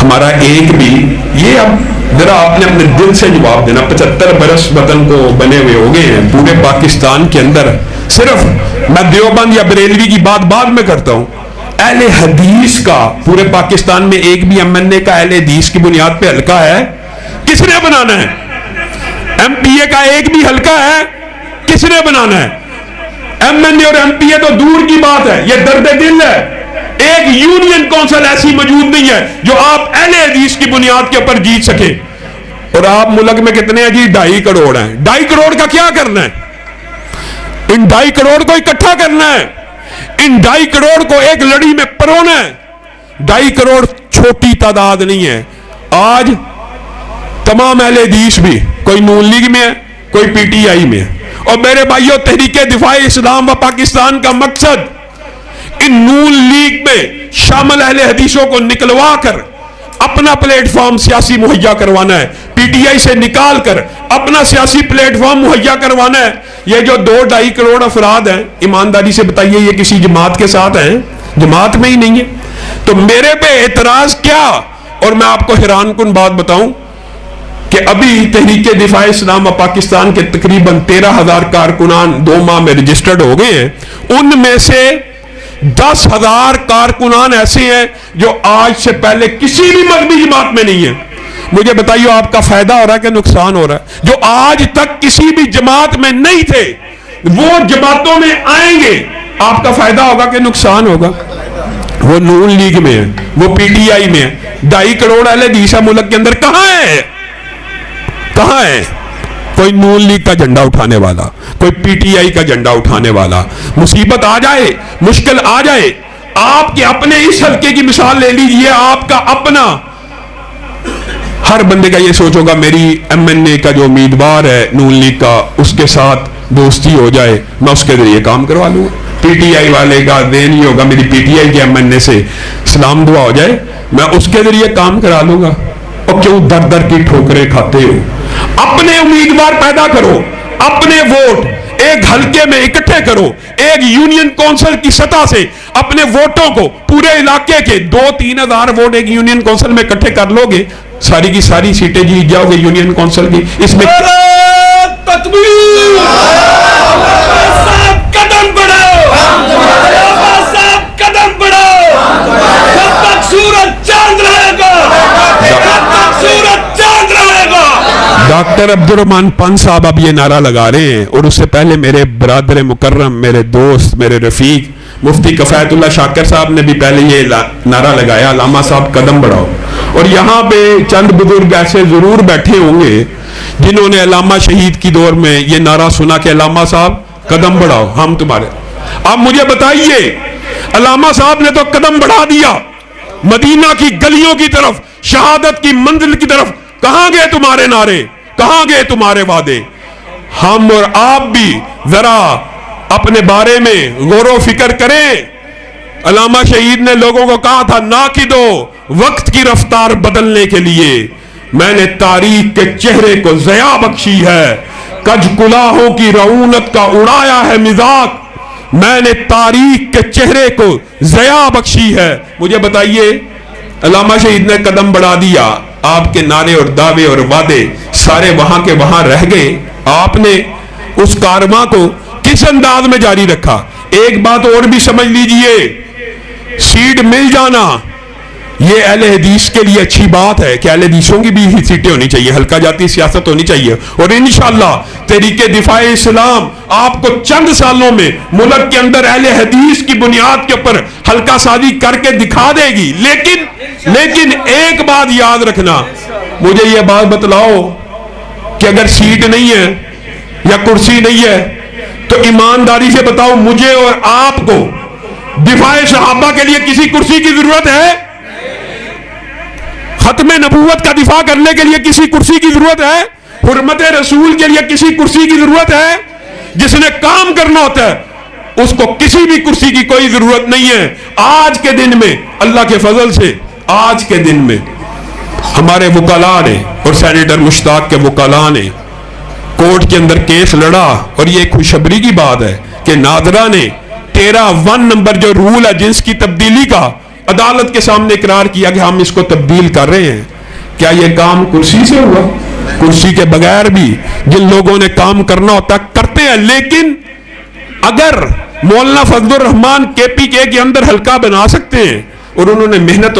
ہمارا ایک بھی یہ اب ذرا آپ نے اپنے دل سے جواب دینا. 75 برس وطن کو بنے ہوئے ہو گئے ہیں پورے پاکستان کے اندر. صرف میں دیوبند یا بریلوی کی بات بعد میں کرتا ہوں. اہل حدیث کا پورے پاکستان میں ایک بھی ایم این اے کا اہل حدیث کی بنیاد پہ حلقہ ہے؟ کس نے بنانا ہے؟ ایم پی اے کا ایک بھی حلقہ ہے؟ کس نے بنانا ہے؟ ایم این اے اور ایم پی اے تو دور کی بات ہے, یہ درد دل ہے. ایک یونین کونسل ایسی موجود نہیں ہے جو آپ اہل حدیث کی بنیاد کے اوپر جیت سکے. اور آپ ملک میں کتنے ہیں جی؟ 2.5 کروڑ ہیں. 2.5 کروڑ کا کیا کرنا ہے؟ ان 2.5 کروڑ کو اکٹھا کرنا ہے, ان 2.5 کروڑ کو ایک لڑی میں پرونا ہے. 2.5 کروڑ چھوٹی تعداد نہیں ہے. آج تمام اہل حدیث بھی کوئی نون لیگ میں ہے, کوئی پی ٹی آئی میں ہے. اور میرے بھائیوں, تحریک دفاع اسلام و پاکستان کا مقصد ان نون لیگ میں شامل اہل حدیثوں کو نکلوا کر اپنا پلیٹ فارم سیاسی مہیا کروانا ہے. پی ٹی آئی سے نکال کر اپنا سیاسی پلیٹ فارم مہیا کروانا ہے. یہ جو 2-2.5 کروڑ افراد ہیں, ایمانداری سے بتائیے یہ کسی جماعت کے ساتھ ہیں؟ جماعت میں ہی نہیں ہے. تو میرے پہ اعتراض کیا؟ اور میں آپ کو حیران کن بات بتاؤں کہ ابھی تحریک دفاع اسلام و پاکستان کے تقریباً 13,000 کارکنان 2 ماہ میں رجسٹرڈ ہو گئے ہیں. ان میں سے 10,000 کارکنان ایسے ہیں جو آج سے پہلے کسی بھی مذہبی جماعت میں نہیں ہیں. مجھے بتائیے آپ کا فائدہ ہو رہا ہے کہ نقصان ہو رہا ہے؟ جو آج تک کسی بھی جماعت میں نہیں تھے وہ جماعتوں میں آئیں گے, آپ کا فائدہ ہوگا کہ نقصان ہوگا؟ وہ نون لیگ میں ہے, وہ پی ٹی آئی میں ہے. 2.5 کروڑ اہل حدیث ملک کے اندر کہاں ہے؟ کہاں ہے کوئی نون لیگ کا جھنڈا اٹھانے والا, کوئی پی ٹی آئی کا جھنڈا اٹھانے والا؟ مصیبت آ جائے, مشکل آ جائے, آپ کے اپنے اس حلقے کی مثال لے لیجئے. آپ کا اپنا ہر بندے کا یہ سوچ ہوگا میری ایم این اے کا جو امیدوار ہے نون لیگ کا, اس کے ساتھ دوستی ہو جائے, میں اس کے ذریعے کام کروا لوں. پی ٹی آئی والے کا دین یہ ہوگا میری پی ٹی آئی کے ایم این اے سے سلام دعا ہو جائے, میں اس کے ذریعے کام کرا لوں گا. اور کیوں در در کی ٹھوکریں کھاتے ہو؟ اپنے امیدوار پیدا کرو, اپنے ووٹ ایک حلقے میں اکٹھے کرو. ایک یونین کونسل کی سطح سے اپنے ووٹوں کو پورے علاقے کے 2-3 ہزار ووٹ ایک یونین کونسل میں اکٹھے کر لو گے, ساری کی ساری سیٹیں جیت جاؤ گے یونین کونسل کی. اس میں تکبیر, قدم بڑھاؤ, قدم بڑھاؤ, جب تک سورج چاند رہے گا, جب تک سورج چاند رہے گا. ڈاکٹر عبد الرحمان پن صاحب اب یہ نعرہ لگا رہے ہیں, اور اس سے پہلے میرے برادر مکرم, میرے دوست, میرے رفیق مفتی کفایت اللہ شاکر صاحب نے بھی پہلے یہ نعرہ لگایا, علامہ صاحب قدم بڑھاؤ. اور یہاں پہ چند بزرگ ایسے ضرور بیٹھے ہوں گے جنہوں نے علامہ شہید کی دور میں یہ نعرہ سنا کہ علامہ صاحب قدم بڑھاؤ, ہم تمہارے. اب مجھے بتائیے, علامہ صاحب نے تو قدم بڑھا دیا مدینہ کی گلیوں کی طرف, شہادت کی منزل کی طرف. کہاں گئے تمہارے نعرے, کہاں گئے تمہارے وعدے؟ ہم اور آپ بھی ذرا اپنے بارے میں غور و فکر کریں. علامہ شہید نے لوگوں کو کہا تھا ناقدو وقت کی رفتار بدلنے کے لیے میں نے تاریخ کے چہرے کو ضیاء بخشی ہے, کج کلاہوں کی رعونت کا اڑایا ہے مذاق, میں نے تاریخ کے چہرے کو ضیاء بخشی ہے. مجھے بتائیے, علامہ شہید نے قدم بڑھا دیا, آپ کے نعرے اور دعوے اور وعدے سارے وہاں کے وہاں رہ گئے. آپ نے اس کارواں کو کس انداز میں جاری رکھا؟ ایک بات اور بھی سمجھ لیجئے, سیٹ مل جانا یہ اہل حدیث کے لیے اچھی بات ہے کہ اہل حدیثوں کی بھی سیٹیں ہونی چاہیے, حلقہ جاتی سیاست ہونی چاہیے. اور انشاءاللہ تحریک دفاع اسلام آپ کو چند سالوں میں ملک کے اندر اہل حدیث کی بنیاد کے اوپر حلقہ سازی کر کے دکھا دے گی. لیکن ایک بات یاد رکھنا, مجھے یہ بات بتلاؤ کہ اگر سیٹ نہیں ہے یا کرسی نہیں ہے تو ایمانداری سے بتاؤ مجھے اور آپ کو دفاع صحابہ کے لیے کسی کرسی کی ضرورت ہے؟ ختم نبوت کا دفاع کرنے کے لیے کسی کرسی کی ضرورت ہے؟ حرمت رسول کے لیے کسی کرسی کی ضرورت ہے؟ جس نے کام کرنا ہوتا ہے اس کو کسی بھی کرسی کی کوئی ضرورت نہیں ہے. آج کے دن میں اللہ کے فضل سے آج کے دن میں ہمارے وکلاء نے اور سینیٹر مشتاق کے وکلاء نے کورٹ کے اندر کیس لڑا, اور یہ خوشخبری کی بات ہے کہ ناظرہ نے 13(1) نمبر جو رول ہے جنس کی تبدیلی کا, عدالت کے سامنے اقرار کیا کہ ہم اس کو تبدیل کر رہے ہیں. کیا یہ کام کرسی سے ہوا؟ کرسی کے بغیر بھی جن لوگوں نے کام کرنا ہوتا کرتے ہیں. لیکن اگر مولانا فضل الرحمان KPK کے اندر حلقہ بنا سکتے ہیں اور انہوں نے محنت